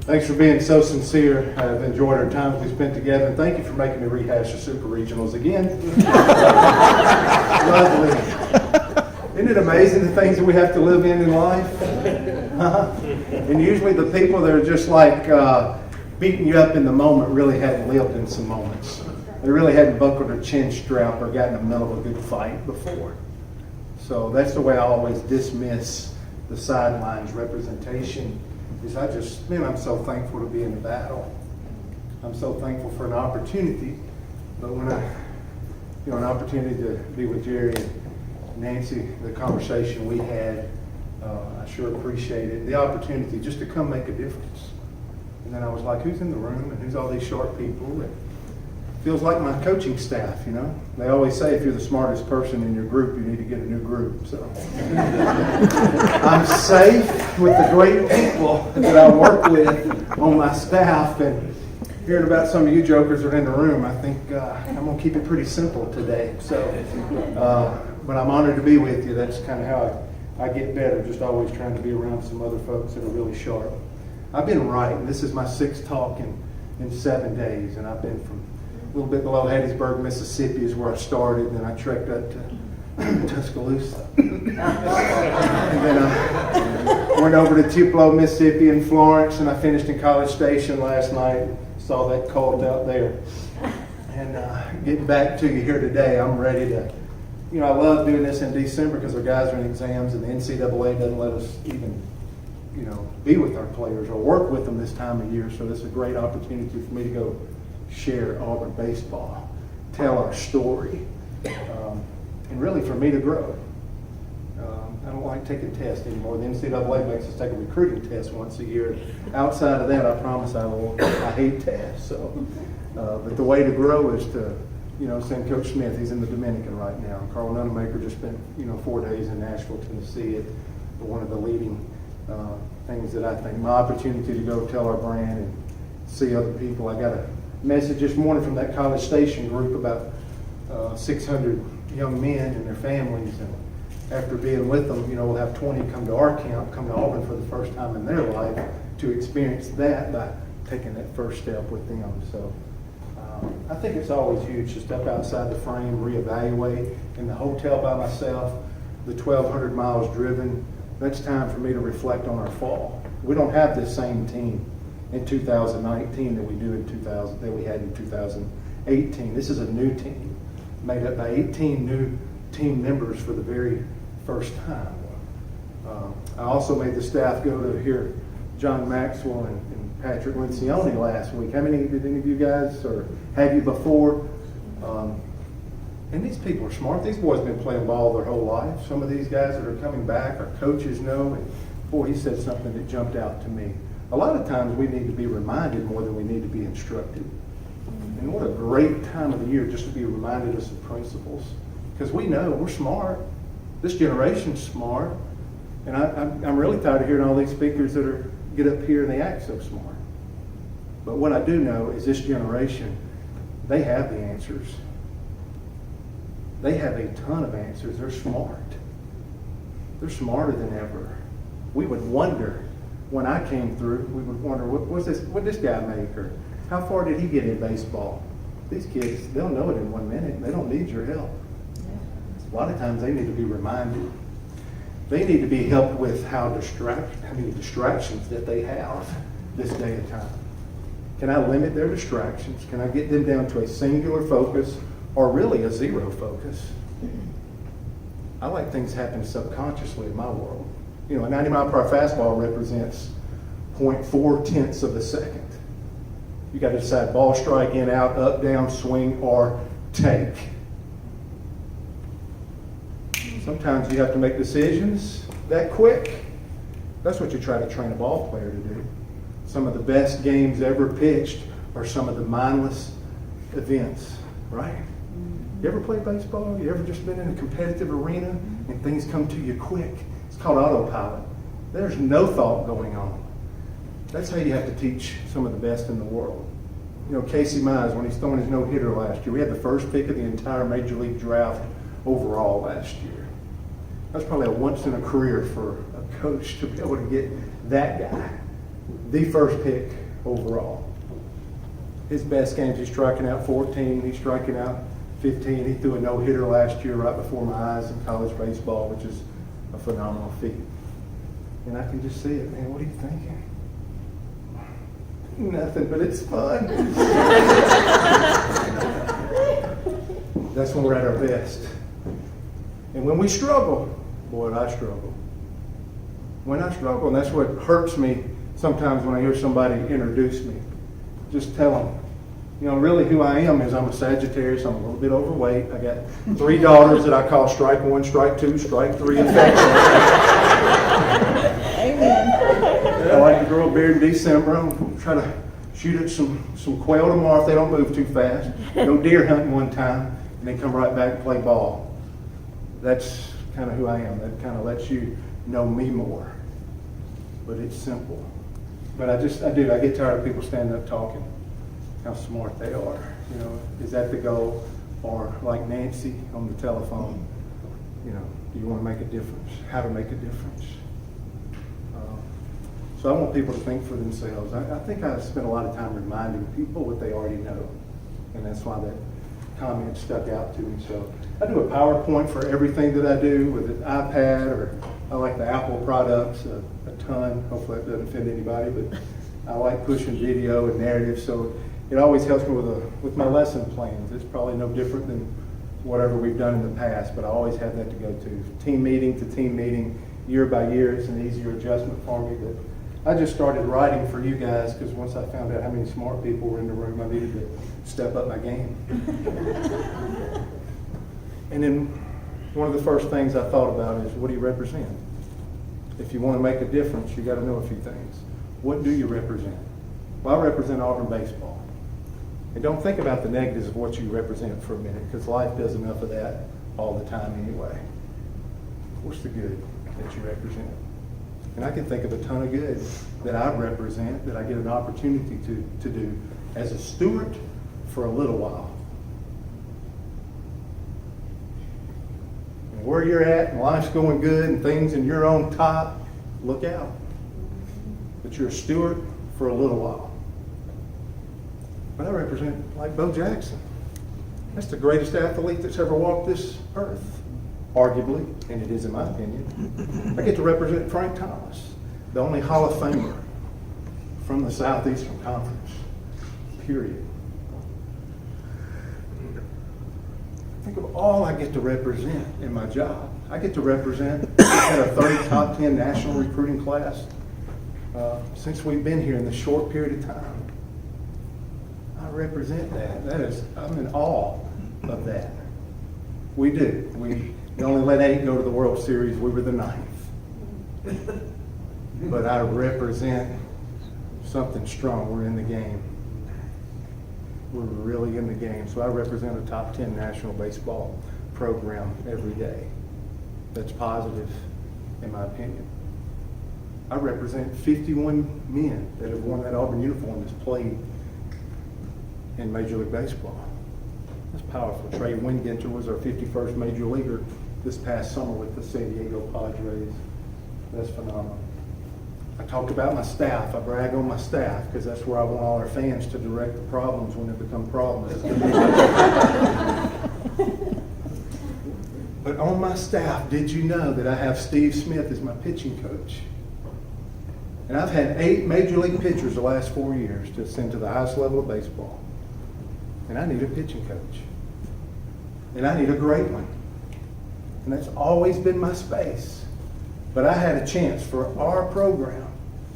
Thanks for being so sincere. I've enjoyed our time we spent together, and thank you for making me rehash the Super Regionals again. Lovely. Isn't it amazing the things that we have to live in life? And usually the people that are just like beating you up in the moment really hadn't lived in some moments. They really hadn't buckled their chin strap or gotten in the middle of a good fight before. So that's the way I always dismiss the sidelines representation. Is I'm so thankful to be in the battle. I'm so thankful for an opportunity. But when an opportunity to be with Jerry and Nancy, the conversation we had, I sure appreciated the opportunity just to come make a difference. And then I was like, who's in the room and who's all these sharp people? And feels like my coaching staff, you know. They always say if you're the smartest person in your group, you need to get a new group. So I'm safe with the great people that I work with on my staff. And hearing about some of you jokers that are in the room, I think I'm going to keep it pretty simple today. So, but I'm honored to be with you. That's kind of how I get better, just always trying to be around some other folks that are really sharp. I've been writing. This is my 6th talk in 7 days, and I've been from a little bit below Hattiesburg, Mississippi is where I started, and then I trekked up to Tuscaloosa. And then I went over to Tupelo, Mississippi and Florence, and I finished in College Station last night. Saw that cold out there. And getting back to you here today, I'm ready to, I love doing this in December because our guys are in exams and the NCAA doesn't let us even, be with our players or work with them this time of year. So this is a great opportunity for me to go share Auburn baseball, tell our story, and really for me to grow. I don't like taking tests anymore. The NCAA makes us take a recruiting test once a year. Outside of that, I promise I hate tests. So, but the way to grow is to, send Coach Smith. He's in the Dominican right now. Carl Nunemaker just spent, 4 days in Nashville, Tennessee at one of the leading things that I think, my opportunity to go tell our brand and see other people. I got a message this morning from that College Station group about 600 young men and their families, and after being with them, we'll have 20 come to our camp, come to Auburn for the first time in their life to experience that by taking that first step with them. So I think it's always huge to step outside the frame, reevaluate. In the hotel by myself, the 1,200 miles driven, that's time for me to reflect on our fall. We don't have the same team in 2019 that we had in 2018. This is a new team made up by 18 new team members for the very first time. I also made the staff go to hear John Maxwell and Patrick Lencioni last week. Did any of you guys, or have you before? And these people are smart. These boys have been playing ball their whole life. Some of these guys that are coming back, our coaches know. And boy, he said something that jumped out to me. A lot of times we need to be reminded more than we need to be instructed. And what a great time of the year just to be reminded of some principles. Because we know we're smart. This generation's smart. And I'm really tired of hearing all these speakers that get up here and they act so smart. But what I do know is this generation, they have the answers. They have a ton of answers. They're smart. They're smarter than ever. We would wonder, when I came through, we would wonder, what this guy make, or how far did he get in baseball? These kids, they'll know it in 1 minute. They don't need your help. A lot of times they need to be reminded. They need to be helped with how distractions that they have this day and time. Can I limit their distractions? Can I get them down to a singular focus or really a zero focus? I like things happening subconsciously in my world. A 90-mile-per-hour fastball represents 0.4 of a second. You got to decide ball strike, in, out, up, down, swing, or take. Sometimes you have to make decisions that quick. That's what you try to train a ball player to do. Some of the best games ever pitched are some of the mindless events, right? You ever played baseball? You ever just been in a competitive arena and things come to you quick? It's called autopilot. There's no thought going on. That's how you have to teach some of the best in the world. Casey Mize, when he's throwing his no-hitter last year, we had the first pick of the entire Major League draft overall last year. That's probably a once in a career for a coach to be able to get that guy, the first pick overall. His best games, he's striking out 14, he's striking out 15. He threw a no-hitter last year right before my eyes in college baseball, which is a phenomenal feat. And I can just see it, man. What are you thinking? Nothing, but it's fun. That's when we're at our best. And when we struggle, boy, I struggle. When I struggle, and that's what hurts me sometimes when I hear somebody introduce me. Just tell them, really who I am is I'm a Sagittarius. I'm a little bit overweight. I got 3 daughters that I call strike 1, strike 2, strike 3 affection. Amen. I like to grow a beard in December. I'm going to try to shoot at some quail tomorrow if they don't move too fast. Go deer hunting one time, and then come right back and play ball. That's kind of who I am. That kind of lets you know me more. But it's simple. But I get tired of people standing up talking how smart they are. Is that the goal? Or like Nancy on the telephone, do you want to make a difference? How to make a difference? So I want people to think for themselves. I think I spend a lot of time reminding people what they already know. And that's why that comment stuck out to me. So I do a PowerPoint for everything that I do with an iPad, or I like the Apple products a ton. Hopefully that doesn't offend anybody, but I like pushing video and narrative. So it always helps me with my lesson plans. It's probably no different than whatever we've done in the past, but I always have that to go to. Team meeting, year by year. It's an easier adjustment for me. But I just started writing for you guys because once I found out how many smart people were in the room, I needed to step up my game. And then one of the first things I thought about is, what do you represent? If you want to make a difference, you got to know a few things. What do you represent? Well, I represent Auburn baseball. And don't think about the negatives of what you represent for a minute, because life does enough of that all the time anyway. What's the good that you represent? And I can think of a ton of good that I represent, that I get an opportunity to do as a steward for a little while. And where you're at and life's going good and things and you're on top, look out. But you're a steward for a little while. But I represent like Bo Jackson. That's the greatest athlete that's ever walked this earth. Arguably, and it is in my opinion. I get to represent Frank Thomas, the only Hall of Famer from the Southeastern Conference, period. Think of all I get to represent in my job. I get to represent, we've had a 30 top 10 national recruiting class since we've been here in this short period of time. I represent that. I'm in awe of that. We do. We only let 8 go to the World Series. We were the 9th. But I represent something strong. We're in the game. We're really in the game. So I represent a top 10 national baseball program every day. That's positive, in my opinion. I represent 51 men that have worn that Auburn uniform that's played in Major League Baseball. That's powerful. Trey Winginter was our 51st Major Leaguer this past summer with the San Diego Padres. That's phenomenal. I talked about my staff. I brag on my staff because that's where I want all our fans to direct the problems when they become problems. But on my staff, did you know that I have Steve Smith as my pitching coach? And I've had 8 Major League pitchers the last 4 years to ascend to the highest level of baseball. And I need a pitching coach. And I need a great one. And that's always been my space. But I had a chance for our program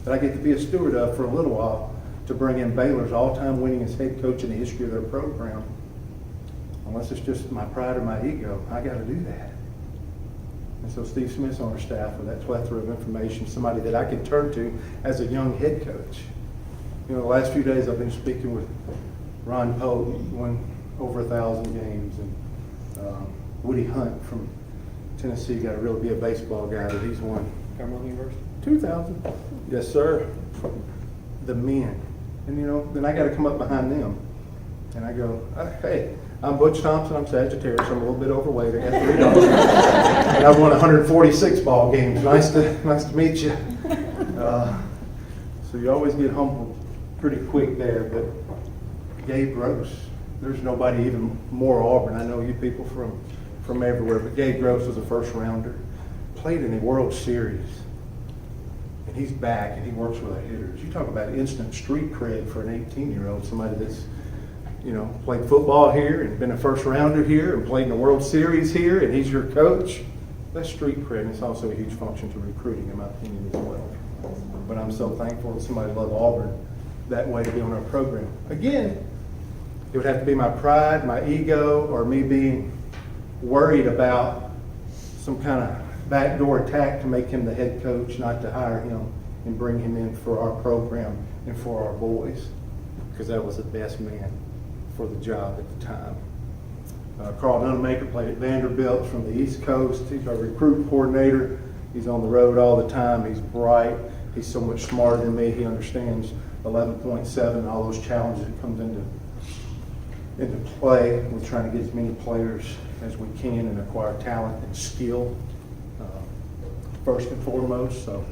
that I get to be a steward of for a little while to bring in Baylor's all-time winningest head coach in the history of their program. Unless it's just my pride or my ego, I got to do that. And so Steve Smith's on our staff with that plethora of information, somebody that I can turn to as a young head coach. The last few days I've been speaking with Ron Pope, who won over 1,000 games, and Woody Hunt from Tennessee, got to really be a baseball guy, but he's won Cumberland University 2,000. Yes, sir. The men. And then I got to come up behind them. And I go, hey, I'm Butch Thompson, I'm Sagittarius, I'm a little bit overweight, I got 3 dollars. And I've won 146 ball games. Nice to meet you. So you always get humbled pretty quick there, but Gabe Gross, there's nobody even more Auburn. I know you people from everywhere, but Gabe Gross was a first rounder, played in the World Series, and he's back and he works with our hitters. You talk about instant street cred for an 18-year-old, somebody that's, played football here and been a first rounder here and played in the World Series here, and he's your coach. That's street cred, and it's also a huge function to recruiting, in my opinion, as well. But I'm so thankful that somebody loved Auburn that way to be on our program. Again, it would have to be my pride, my ego, or me being worried about some kind of backdoor attack to make him the head coach, not to hire him and bring him in for our program and for our boys, because that was the best man for the job at the time. Carl Dunamaker played at Vanderbilt from the East Coast. He's our recruit coordinator. He's on the road all the time. He's bright. He's so much smarter than me. He understands 11.7 and all those challenges that comes into play with trying to get as many players as we can and acquire talent and skill first and foremost. So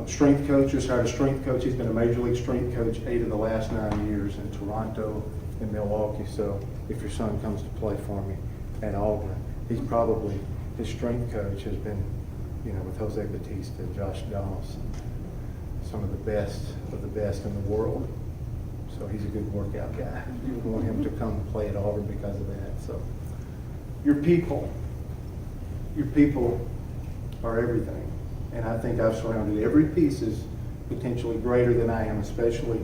strength coach, just hired a strength coach. He's been a major league strength coach 8 of the last 9 years in Toronto and Milwaukee. So if your son comes to play for me at Auburn, he's probably, his strength coach has been, with Jose Batista, Josh Donaldson, some of the best in the world. So he's a good workout guy. You want him to come play at Auburn because of that. So your people are everything. And I think I've surrounded every piece is potentially greater than I am, especially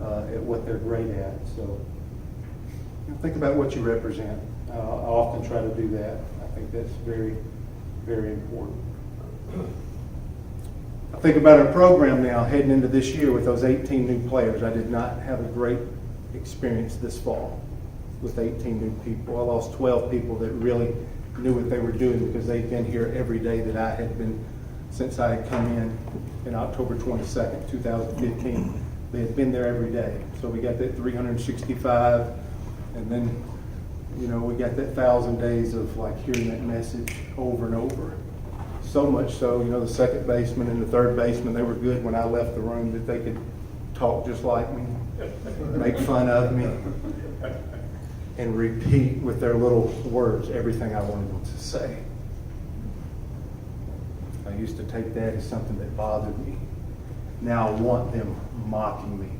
at what they're great at. So think about what you represent. I often try to do that. I think that's very, very important. I think about our program now heading into this year with those 18 new players. I did not have a great experience this fall with 18 new people. I lost 12 people that really knew what they were doing because they've been here every day that I had been since I had come in October 22nd, 2015. They had been there every day. So we got that 365, and then, we got that 1,000 days of hearing that message over and over. So much so, the second baseman and the third baseman, they were good when I left the room that they could talk just like me, make fun of me, and repeat with their little words everything I wanted them to say. I used to take that as something that bothered me. Now I want them mocking me.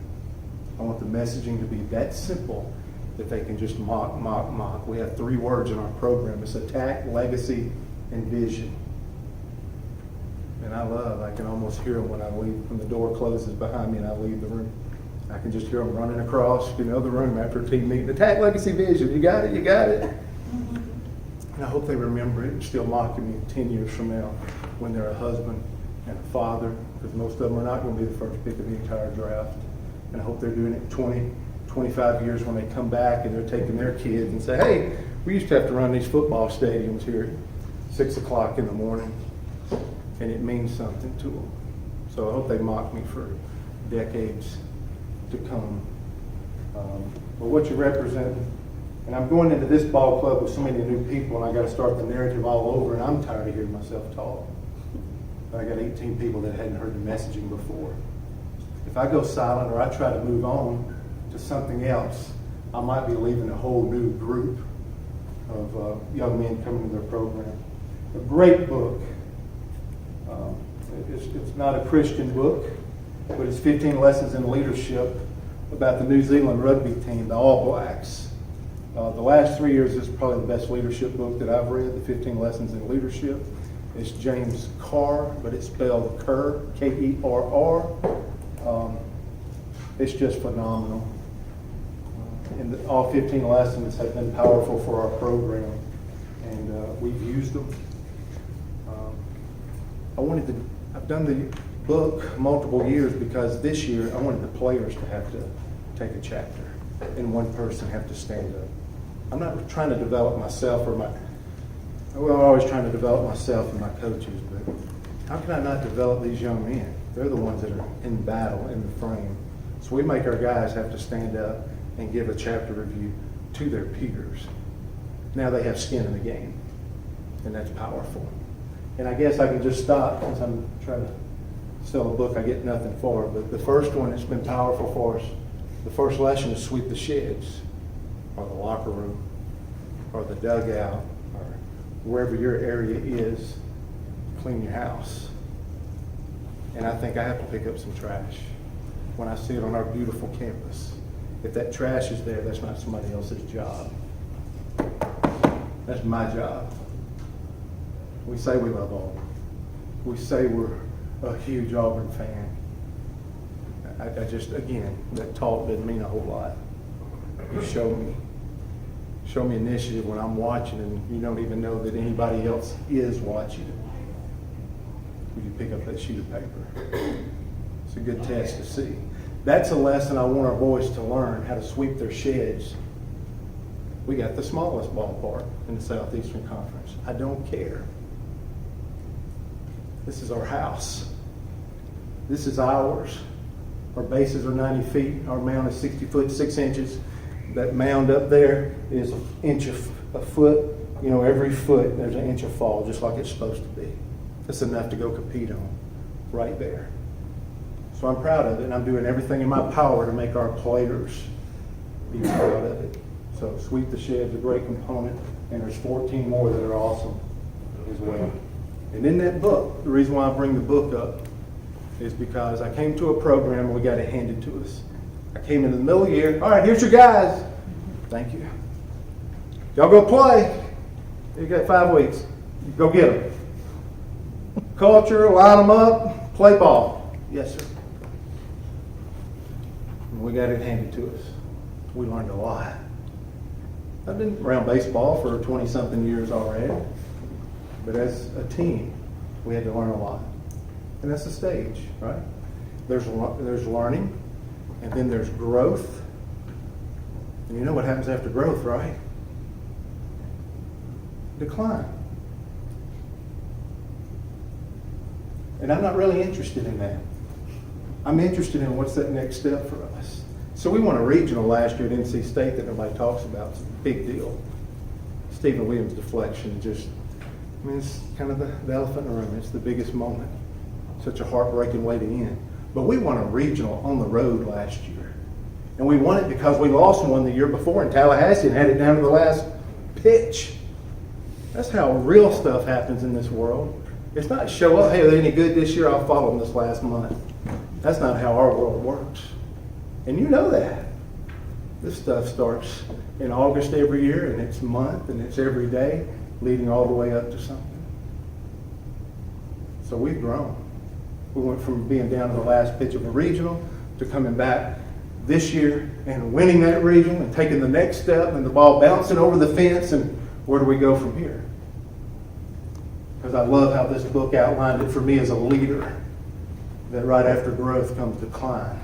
I want the messaging to be that simple that they can just mock. We have 3 words in our program. It's attack, legacy, and vision. And I can almost hear them when I leave, when the door closes behind me and I leave the room. I can just hear them running across, the room after a team meeting. Attack, legacy, vision. You got it, you got it. And I hope they remember it and still mocking me 10 years from now when they're a husband and a father, because most of them are not going to be the first pick of the entire draft. And I hope they're doing it 20, 25 years when they come back and they're taking their kids and say, hey, we used to have to run these football stadiums here at 6 o'clock in the morning, and it means something to them. So I hope they mock me for decades to come. But what you represent, and I'm going into this ball club with so many new people, and I got to start the narrative all over, and I'm tired of hearing myself talk. I got 18 people that hadn't heard the messaging before. If I go silent or I try to move on to something else, I might be leaving a whole new group of young men coming to their program. A great book. It's not a Christian book, but it's 15 Lessons in Leadership about the New Zealand rugby team, the All Blacks. The last 3 years is probably the best leadership book that I've read, the 15 Lessons in Leadership. It's James Carr, but it's spelled Kerr, Kerr. It's just phenomenal. And all 15 lessons have been powerful for our program, and we've used them. I've done the book multiple years because this year I wanted the players to have to take a chapter and one person have to stand up. I'm not trying to develop myself I'm always trying to develop myself and my coaches, but how can I not develop these young men? They're the ones that are in battle, in the frame. So we make our guys have to stand up and give a chapter review to their peers. Now they have skin in the game, and that's powerful. And I guess I can just stop since I'm trying to sell a book I get nothing for, but the first one that's been powerful for us, the first lesson is sweep the sheds, or the locker room, or the dugout, or wherever your area is, clean your house. And I think I have to pick up some trash when I see it on our beautiful campus. If that trash is there, that's not somebody else's job. That's my job. We say we love Auburn. We say we're a huge Auburn fan. I just, again, that talk didn't mean a whole lot. You show me initiative when I'm watching and you don't even know that anybody else is watching. Would you pick up that sheet of paper? It's a good test to see. That's a lesson I want our boys to learn, how to sweep their sheds. We got the smallest ballpark in the Southeastern Conference. I don't care. This is our house. This is ours. Our bases are 90 feet. Our mound is 60 foot, 6 inches. That mound up there is an inch a foot. You know, every foot there's an inch of fall, just like it's supposed to be. That's enough to go compete on right there. So I'm proud of it, and I'm doing everything in my power to make our players be proud of it. So Sweep the Shed's a great component, and there's 14 more that are awesome as well. And in that book, the reason why I bring the book up is because I came to a program and we got it handed to us. I came in the middle of the year. All right, here's your guys. Thank you. Y'all go play. You got 5 weeks. Go get them. Culture, line them up, play ball. Yes, sir. And we got it handed to us. We learned a lot. I've been around baseball for 20-something years already. But as a team, we had to learn a lot. And that's the stage, right? There's learning, and then there's growth. And you know what happens after growth, right? Decline. And I'm not really interested in that. I'm interested in what's that next step for us. So we won a regional last year at NC State that nobody talks about. It's a big deal. Stephen Williams' deflection it's kind of the elephant in the room. It's the biggest moment. Such a heartbreaking way to end. But we won a regional on the road last year. And we won it because we lost one the year before in Tallahassee and had it down to the last pitch. That's how real stuff happens in this world. It's not show up, hey, are they any good this year? I'll follow them this last month. That's not how our world works. And you know that. This stuff starts in August every year, and it's month, and it's every day, leading all the way up to something. So we've grown. We went from being down to the last pitch of a regional to coming back this year and winning that regional and taking the next step and the ball bouncing over the fence, and where do we go from here? Because I love how this book outlined it for me as a leader, that right after growth comes decline.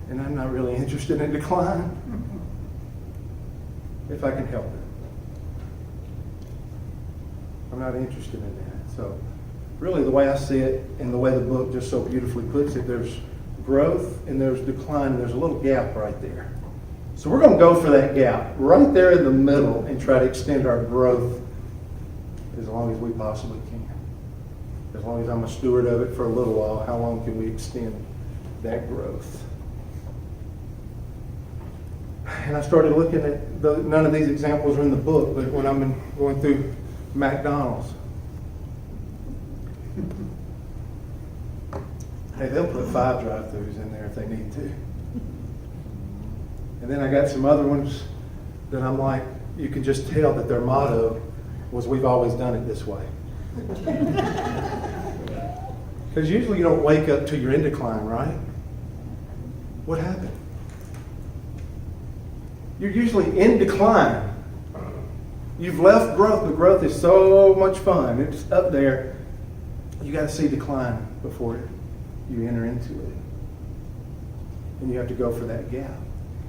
And I'm not really interested in decline if I can help it. I'm not interested in that. So really the way I see it and the way the book just so beautifully puts it, there's growth and there's decline, and there's a little gap right there. So we're going to go for that gap right there in the middle and try to extend our growth as long as we possibly can. As long as I'm a steward of it for a little while, how long can we extend that growth? And I started looking at, none of these examples are in the book, but when I'm going through McDonald's, hey, they'll put 5 drive-thrus in there if they need to. And then I got some other ones that I'm like, you can just tell that their motto was, we've always done it this way. Because usually you don't wake up till you're in decline, right? What happened? You're usually in decline. You've left growth, but growth is so much fun. It's up there. You got to see decline before you enter into it. And you have to go for that gap.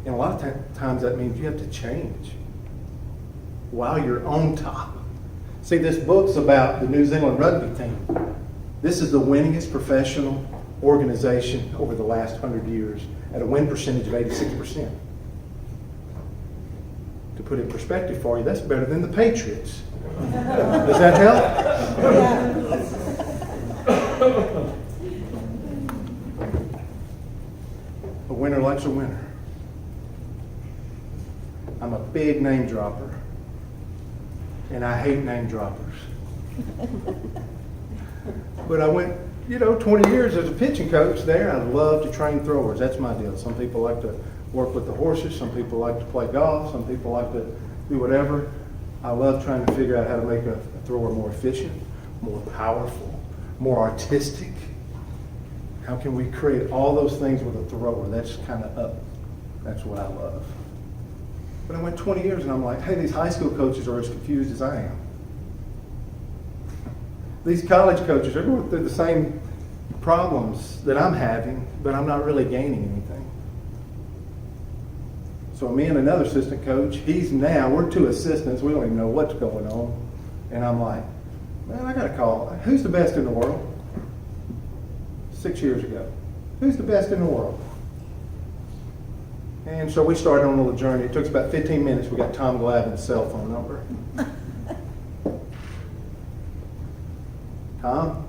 And a lot of times that means you have to change while you're on top. See, this book's about the New Zealand rugby team. This is the winningest professional organization over the last 100 years at a win percentage of 86%. To put it in perspective for you, that's better than the Patriots. Does that help? likes a winner. I'm a big name dropper, and I hate name droppers. But I went, 20 years as a pitching coach there. I love to train throwers. That's my deal. Some people like to work with the horses. Some people like to play golf. Some people like to do whatever. I love trying to figure out how to make a thrower more efficient, more powerful, more artistic. How can we create all those things with a thrower? That's kind of up. That's what I love. But I went 20 years and I'm like, hey, these high school coaches are as confused as I am. These college coaches, they're going through the same problems that I'm having, but I'm not really gaining anything. So me and another assistant coach, we're two assistants, we don't even know what's going on. And I'm like, man, I got to call. Who's the best in the world? 6 years ago. Who's the best in the world? And so we started on a little journey. It took us about 15 minutes. We got Tom Glavin's cell phone number. Tom?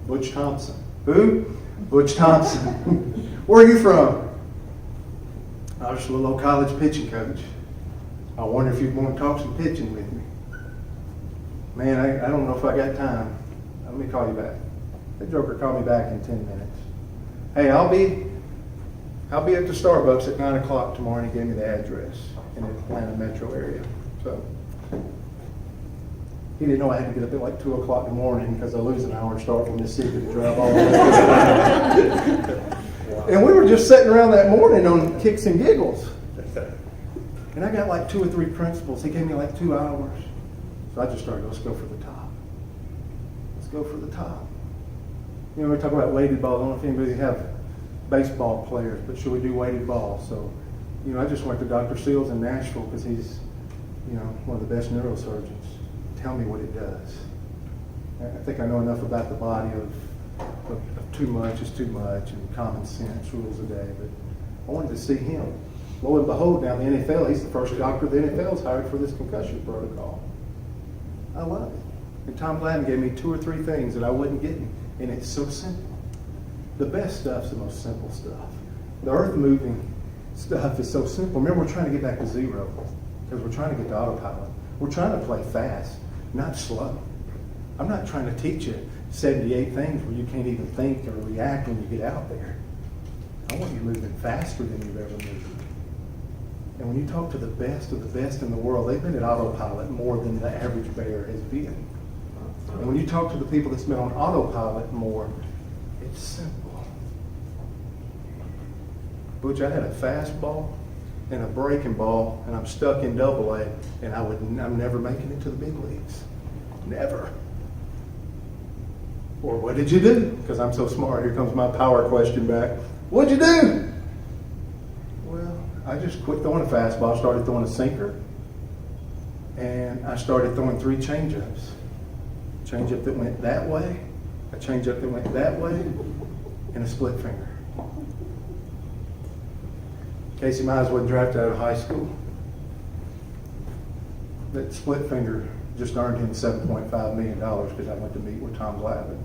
Butch Thompson. Who? Butch Thompson. Where are you from? I was a little old college pitching coach. I wonder if you'd want to talk some pitching with me. Man, I don't know if I got time. Let me call you back. That joker called me back in 10 minutes. Hey, I'll be at the Starbucks at 9 o'clock tomorrow, and he gave me the address in the Atlanta metro area. So he didn't know I had to get up at like 2 o'clock in the morning because I lose an hour start from Mississippi to drive all the way to Atlanta. And we were just sitting around that morning on kicks and giggles. And I got like 2 or 3 principles. He gave me like 2 hours. So I just started, let's go for the top. Let's go for the top. We talk about weighted ball. I don't know if anybody have baseball players, but should we do weighted ball? So, I just went to Dr. Seals in Nashville because he's, one of the best neurosurgeons. Tell me what it does. I think I know enough about the body of too much is too much and common sense rules the day, but I wanted to see him. Lo and behold, now the NFL, he's the first doctor the NFL's hired for this concussion protocol. I love it. And Tom Glavine gave me 2 or 3 things that I wasn't getting, and it's so simple. The best stuff's the most simple stuff. The earth-moving stuff is so simple. Remember, we're trying to get back to zero because we're trying to get to autopilot. We're trying to play fast, not slow. I'm not trying to teach you 78 things where you can't even think or react when you get out there. I want you moving faster than you've ever moved. And when you talk to the best of the best in the world, they've been at autopilot more than the average bear has been. And when you talk to the people that's been on autopilot more, it's simple. Butch, I had a fastball and a breaking ball, and I'm stuck in AA, and I'm never making it to the big leagues. Never. Or what did you do? Because I'm so smart. Here comes my power question back. What'd you do? Well, I just quit throwing a fastball, started throwing a sinker, and I started throwing 3 changeups. A changeup that went that way, a changeup that went that way, and a split finger. Casey Mize wasn't drafted out of high school. That split finger just earned him $7.5 million because I went to meet with Tom Glavine.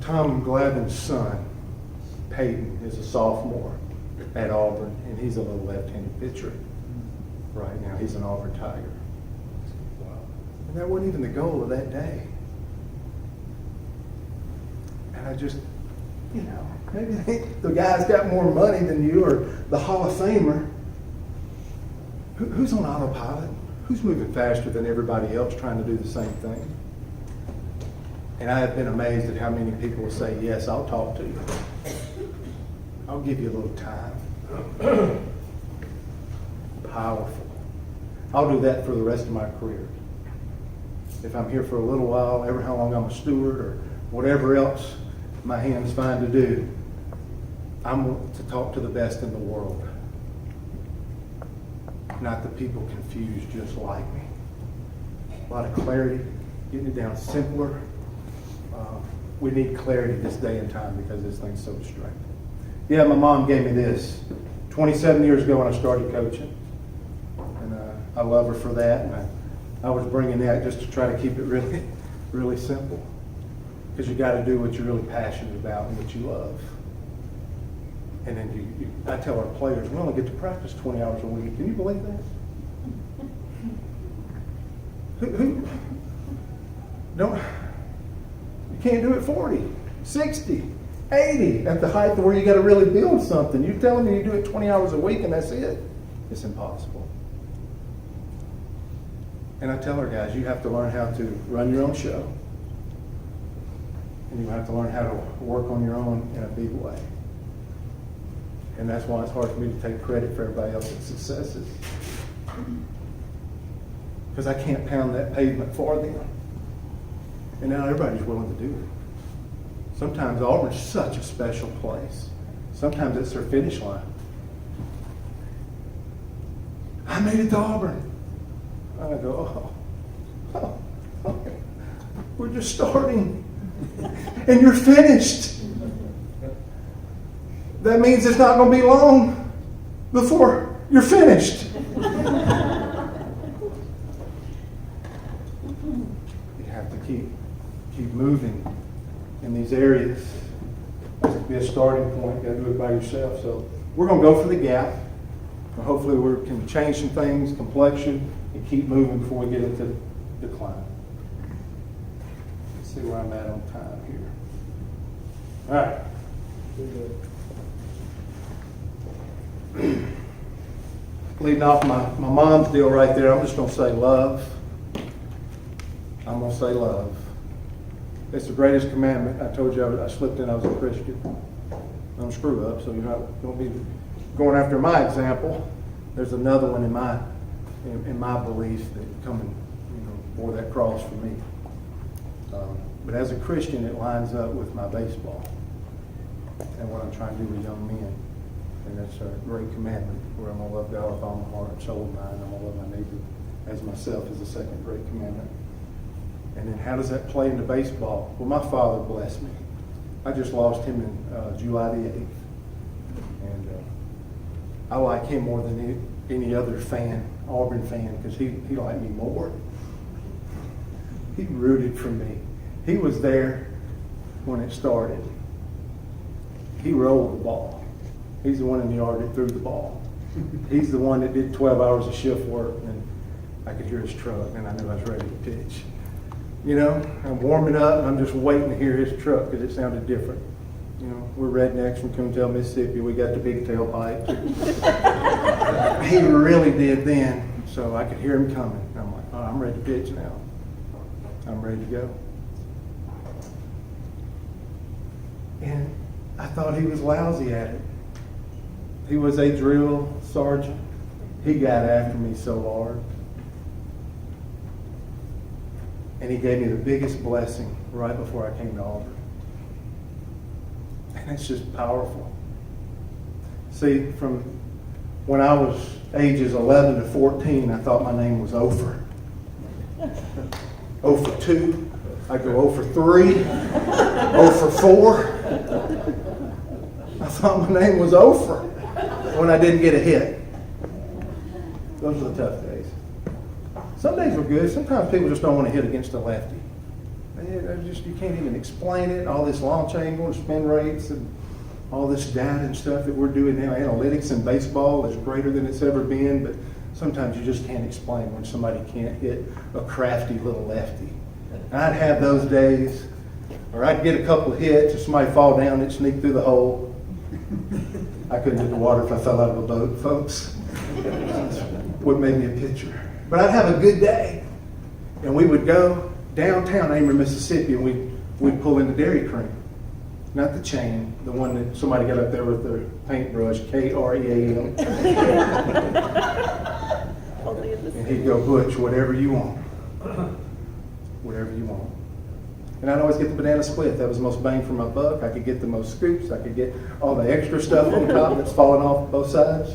Tom Glavine's son, Peyton, is a sophomore at Auburn, and he's a little left-handed pitcher right now. He's an Auburn Tiger. And that wasn't even the goal of that day. And I just, maybe the guy's got more money than you or the Hall of Famer. Who's on autopilot? Who's moving faster than everybody else trying to do the same thing? And I have been amazed at how many people will say, yes, I'll talk to you. I'll give you a little time. Powerful. I'll do that for the rest of my career. If I'm here for a little while, ever how long I'm a steward or whatever else my hands find to do, I'm to talk to the best in the world. Not the people confused just like me. A lot of clarity, getting it down simpler. We need clarity this day and time because this thing's so distracting. Yeah, my mom gave me this 27 years ago when I started coaching. And I love her for that. And I was bringing that just to try to keep it really, really simple. Because you got to do what you're really passionate about and what you love. And then I tell our players, we only get to practice 20 hours a week. Can you believe that? Who don't, you can't do it 40, 60, 80 at the height where you got to really build something. You're telling me you do it 20 hours a week and that's it? It's impossible. And I tell our guys, you have to learn how to run your own show. And you have to learn how to work on your own in a big way. And that's why it's hard for me to take credit for everybody else's successes. Because I can't pound that pavement for them. And now everybody's willing to do it. Sometimes Auburn's such a special place. Sometimes it's their finish line. I made it to Auburn. I go, okay. We're just starting. And you're finished. That means it's not going to be long before you're finished. You have to keep moving in these areas. That's be a starting point. You got to do it by yourself. So we're going to go for the gap. And hopefully we can change some things, complexion, and keep moving before we get into decline. Let's see where I'm at on time here. All right. Leading off my mom's deal right there, I'm just going to say love. I'm going to say love. It's the greatest commandment. I told you I slipped in, I was a Christian. I'm a screw up, so you're not going to be going after my example. There's another one in my belief that coming, bore that cross for me. But as a Christian, it lines up with my baseball and what I'm trying to do with young men. And that's a great commandment, where I'm going to love God with all my heart, soul, and mind. I'm going to love my neighbor as myself is the second great commandment. And then how does that play into baseball? Well, my father blessed me. I just lost him in July the 8th. And I like him more than any other fan, Auburn fan, because he liked me more. He rooted for me. He was there when it started. He rolled the ball. He's the one in the yard that threw the ball. He's the one that did 12 hours of shift work, and I could hear his truck, and I knew I was ready to pitch. I'm warming up, and I'm just waiting to hear his truck because it sounded different. We're rednecks from Coontail, Mississippi. We got the big tailpipe. He really did then, so I could hear him coming. And I'm like, oh, I'm ready to pitch now. I'm ready to go. And I thought he was lousy at it. He was a drill sergeant. He got after me so hard. And he gave me the biggest blessing right before I came to Auburn. And it's just powerful. See, from when I was ages 11 to 14, I thought my name was Ofer. 0 for 2. I go 0 for 3. 0 for 4. I thought my name was Ofer when I didn't get a hit. Those are the tough days. Some days were good. Sometimes people just don't want to hit against the lefty. You can't even explain it. All this launch angle and spin rates and all this data and stuff that we're doing now. Analytics in baseball is greater than it's ever been, but sometimes you just can't explain when somebody can't hit a crafty little lefty. And I'd have those days, or I'd get a couple of hits and somebody fall down and sneak through the hole. I couldn't hit the water if I fell out of a boat, folks. What made me a pitcher. But I'd have a good day. And we would go downtown Amory, Mississippi, and we'd pull in the Dairy Cream. Not the chain, the one that somebody got up there with their paintbrush, K-R-E-A-M. And he'd go, Butch, whatever you want. Whatever you want. And I'd always get the banana split. That was the most bang for my buck. I could get the most scoops. I could get all the extra stuff on top that's falling off both sides.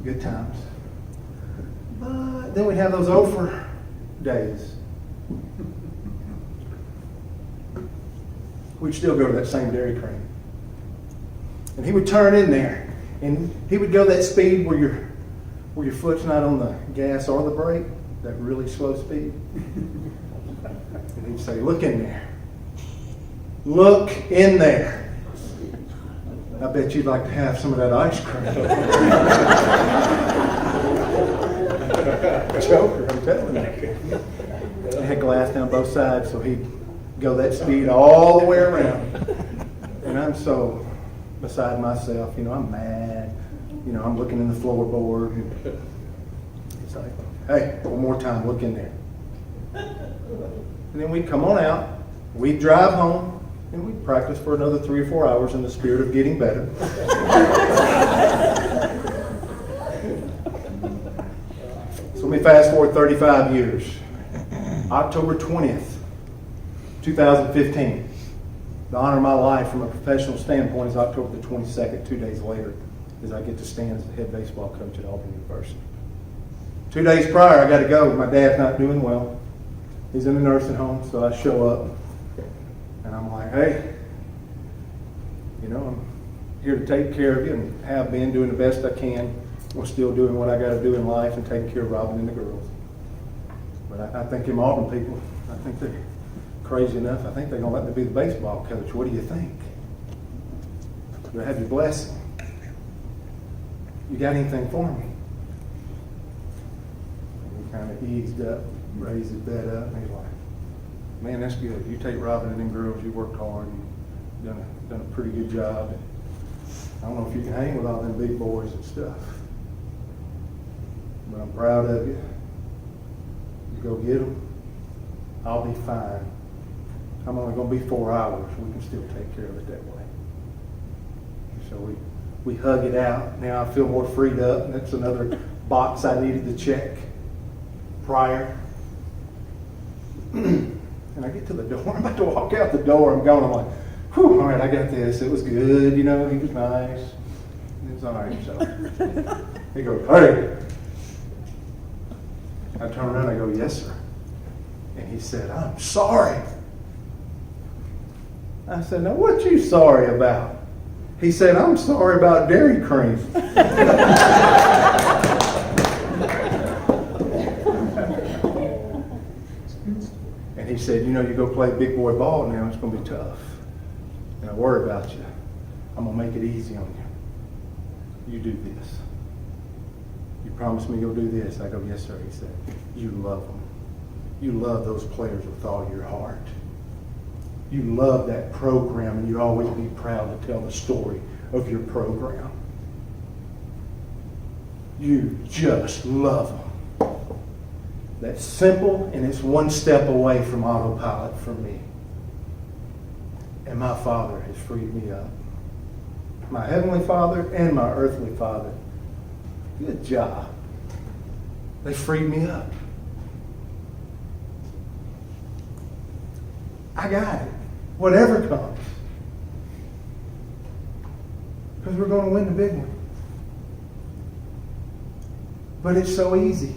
Good times. But then we'd have those over days. We'd still go to that same Dairy Cream. And he would turn in there. And he would go that speed where your foot's not on the gas or the brake, that really slow speed. And he'd say, look in there. Look in there. I bet you'd like to have some of that ice cream. Joker, I'm telling you. I had glass down both sides, so he'd go that speed all the way around. And I'm so beside myself, I'm mad. I'm looking in the floorboard. And he's like, hey, one more time, look in there. And then we'd come on out, we'd drive home, and we'd practice for another 3 or 4 hours in the spirit of getting better. So let me fast forward 35 years. October 20th, 2015. The honor of my life from a professional standpoint is October the 22nd, 2 days later, as I get to stand as the head baseball coach at Auburn University. 2 days prior, I got to go. My dad's not doing well. He's in a nursing home, so I show up. And I'm like, hey, I'm here to take care of you and have been doing the best I can. We're still doing what I got to do in life and taking care of Robin and the girls. But I think them Auburn people, I think they're crazy enough. I think they're going to let me be the baseball coach. What do you think? Do I have your blessing? You got anything for me? And he kind of eased up, raised his bed up, and he's like, man, that's good. You take Robin and them girls, you worked hard and done a pretty good job. And I don't know if you can hang with all them big boys and stuff, but I'm proud of you. You go get them. I'll be fine. I'm only going to be 4 hours. We can still take care of it that way. So we hug it out. Now I feel more freed up. And that's another box I needed to check prior. And I get to the door. I'm about to walk out the door. I'm going. I'm like, whew, all right, I got this. It was good. He was nice. It was all right. So he goes, hey. I turn around. I go, yes, sir. And he said, I'm sorry. I said, now what you sorry about? He said, I'm sorry about dairy cream. And he said, you go play big boy ball now, it's going to be tough. And I worry about you. I'm going to make it easy on you. You do this. You promise me you'll do this. I go, yes, sir. He said, you love them. You love those players with all your heart. You love that program, and you always be proud to tell the story of your program. You just love them. That's simple, and it's one step away from autopilot for me. And my Father has freed me up. My Heavenly Father and my earthly Father. Good job. They freed me up. I got it. Whatever comes. Because we're going to win the big one. But it's so easy.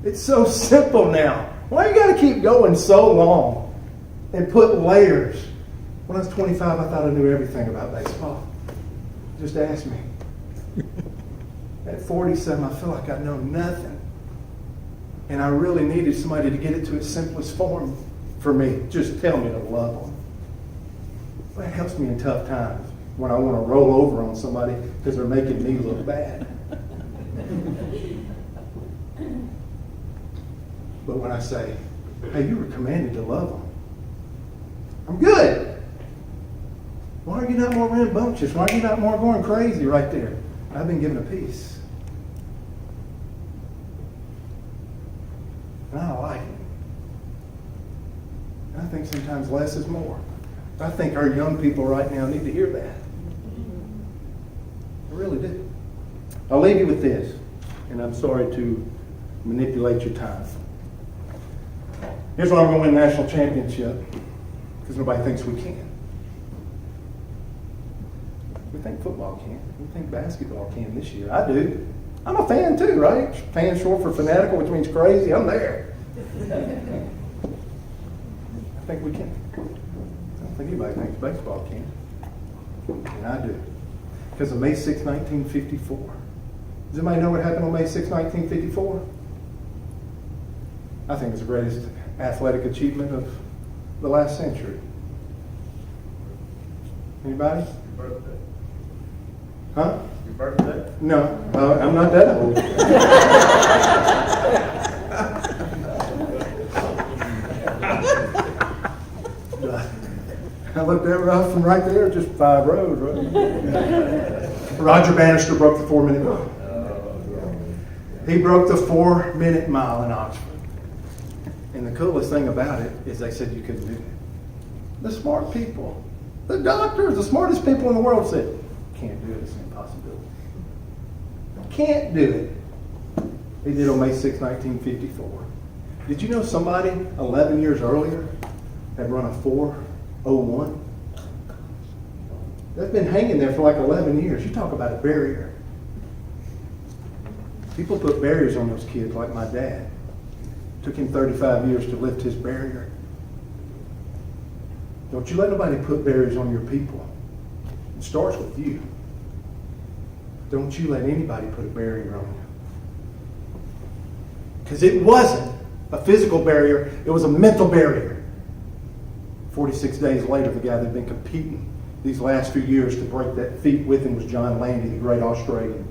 It's so simple now. Why you got to keep going so long and put layers? When I was 25, I thought I knew everything about baseball. Just ask me. At 47, I feel like I know nothing. And I really needed somebody to get it to its simplest form for me. Just tell me to love them. Well, it helps me in tough times when I want to roll over on somebody because they're making me look bad. But when I say, hey, you were commanded to love them, I'm good. Why are you not more rambunctious? Why are you not more going crazy right there? I've been given a peace. And I like it. And I think sometimes less is more. I think our young people right now need to hear that. I really do. I'll leave you with this, and I'm sorry to manipulate your time. Here's why we're going to win a national championship, because nobody thinks we can. We think football can. We think basketball can this year. I do. I'm a fan too, right? Fan short for fanatical, which means crazy. I'm there. I think we can. I don't think anybody thinks baseball can. And I do. Because of May 6, 1954. Does anybody know what happened on May 6, 1954? I think it's the greatest athletic achievement of the last century. Anybody? Your birthday. Huh? Your birthday? No, I'm not that old. I looked that rough from right there, just 5 rows, right? Roger Bannister broke the 4-minute mile. He broke the 4-minute mile in Oxford. And the coolest thing about it is they said you couldn't do it. The smart people, the doctors, the smartest people in the world said, can't do it, it's an impossibility. Can't do it. He did on May 6, 1954. Did you know somebody 11 years earlier had run a 4:01? They've been hanging there for like 11 years. You talk about a barrier. People put barriers on those kids like my dad. Took him 35 years to lift his barrier. Don't you let nobody put barriers on your people. It starts with you. Don't you let anybody put a barrier on you. Because it wasn't a physical barrier, it was a mental barrier. 46 days later, the guy that had been competing these last few years to break that feat with him was John Landy, the great Australian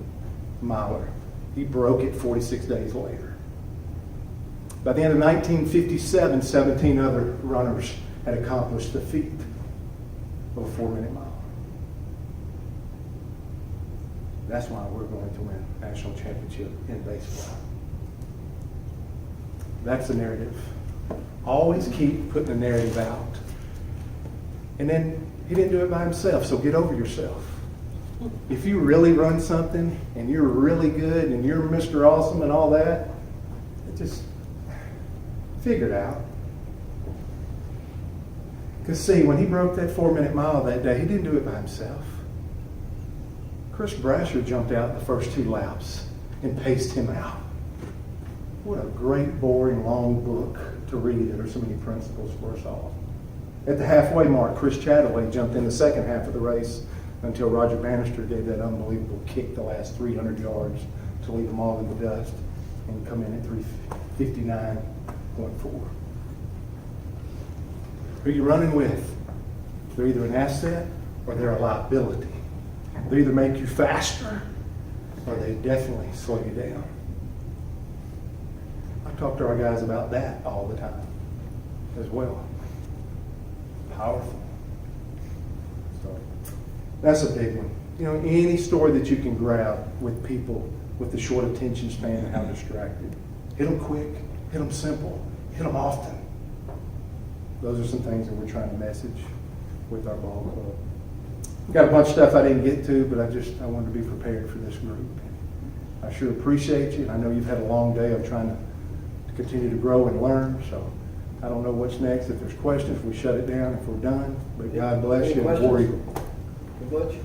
miler. He broke it 46 days later. By the end of 1957, 17 other runners had accomplished the feat of a 4-minute mile. That's why we're going to win national championship in baseball. That's the narrative. Always keep putting the narrative out. And then he didn't do it by himself, so get over yourself. If you really run something and you're really good and you're Mr. Awesome and all that, just figure it out. Because see, when he broke that 4-minute mile that day, he didn't do it by himself. Chris Brasher jumped out the first 2 laps and paced him out. What a great, boring, long book to read. There are so many principles for us all. At the halfway mark, Chris Chataway jumped in the second half of the race until Roger Bannister gave that unbelievable kick the last 300 yards to leave them all in the dust and come in at 3:59.4. Who are you running with? They're either an asset or they're a liability. They either make you faster or they definitely slow you down. I talk to our guys about that all the time as well. Powerful. So that's a big one. You know, any story that you can grab with people with the short attention span and how distracted. Hit them quick, hit them simple, hit them often. Those are some things that we're trying to message with our ball club. Got a bunch of stuff I didn't get to, but I wanted to be prepared for this group. I sure appreciate you. I know you've had a long day of trying to continue to grow and learn, so I don't know what's next. If there's questions, we shut it down if we're done. But God bless you and War Eagle. Butch?